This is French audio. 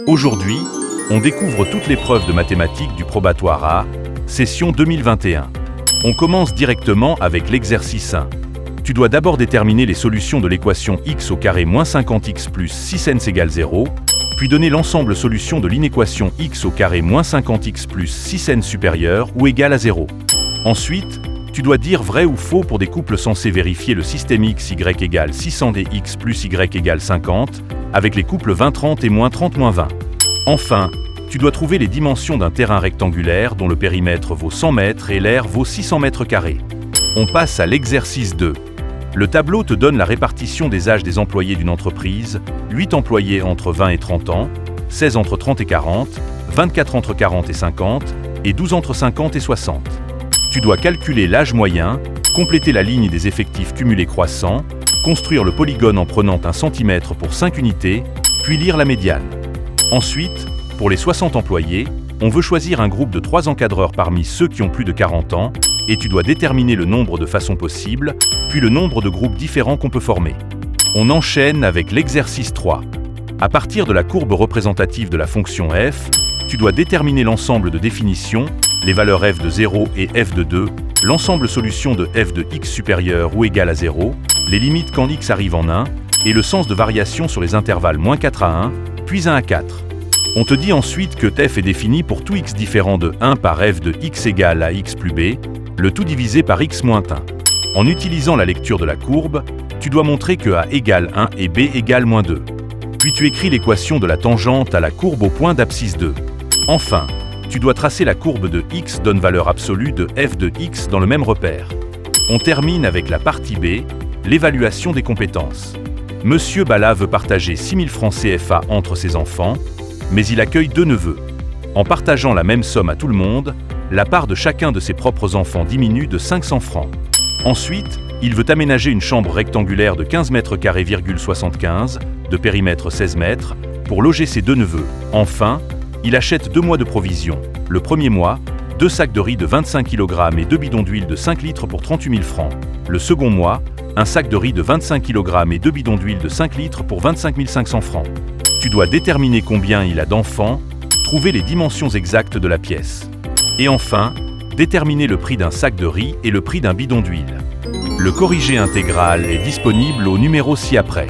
Aujourd'hui, on découvre toutes les preuves de mathématiques du probatoire A, session 2021. On commence directement avec l'exercice 1. Tu dois d'abord déterminer les solutions de l'équation x au carré moins 50x plus 6n égale 0, puis donner l'ensemble solution de l'inéquation x au carré moins 50x plus 6n supérieur ou égal à 0. Ensuite, tu dois dire vrai ou faux pour des couples censés vérifier le système x, y égale 600dx plus y égale 50, avec les couples 20-30 et moins 30-20. Enfin, tu dois trouver les dimensions d'un terrain rectangulaire dont le périmètre vaut 100 mètres et l'aire vaut 600 mètres carrés. On passe à l'exercice 2. Le tableau te donne la répartition des âges des employés d'une entreprise, 8 employés entre 20 et 30 ans, 16 entre 30 et 40, 24 entre 40 et 50, et 12 entre 50 et 60. Tu dois calculer l'âge moyen, compléter la ligne des effectifs cumulés croissants, construire le polygone en prenant un centimètre pour 5 unités, puis lire la médiane. Ensuite, pour les 60 employés, on veut choisir un groupe de 3 encadreurs parmi ceux qui ont plus de 40 ans, et tu dois déterminer le nombre de façons possibles, puis le nombre de groupes différents qu'on peut former. On enchaîne avec l'exercice 3. À partir de la courbe représentative de la fonction f, tu dois déterminer l'ensemble de définitions, les valeurs f de 0 et f de 2, l'ensemble solution de f de x supérieur ou égal à 0, les limites quand x arrive en 1, et le sens de variation sur les intervalles -4 à 1, puis 1 à 4. On te dit ensuite que f est défini pour tout x différent de 1 par f de x égale à x plus b, le tout divisé par x moins 1. En utilisant la lecture de la courbe, tu dois montrer que a égale 1 et b égale moins 2. Puis tu écris l'équation de la tangente à la courbe au point d'abscisse 2. Enfin, tu dois tracer la courbe de x donne valeur absolue de f de x dans le même repère. On termine avec la partie B, l'évaluation des compétences. Monsieur Bala veut partager 6 000 francs CFA entre ses enfants, mais il accueille 2 neveux. En partageant la même somme à tout le monde, la part de chacun de ses propres enfants diminue de 500 francs. Ensuite, il veut aménager une chambre rectangulaire de 15 mètres carrés, 75, de périmètre 16 mètres, pour loger ses 2 neveux. Enfin, il achète 2 mois de provisions. Le premier mois, 2 sacs de riz de 25 kg et 2 bidons d'huile de 5 litres pour 38 000 francs. Le second mois, un sac de riz de 25 kg et 2 bidons d'huile de 5 litres pour 25 500 francs. Tu dois déterminer combien il a d'enfants, trouver les dimensions exactes de la pièce. Et enfin, déterminer le prix d'un sac de riz et le prix d'un bidon d'huile. Le corrigé intégral est disponible au numéro ci-après.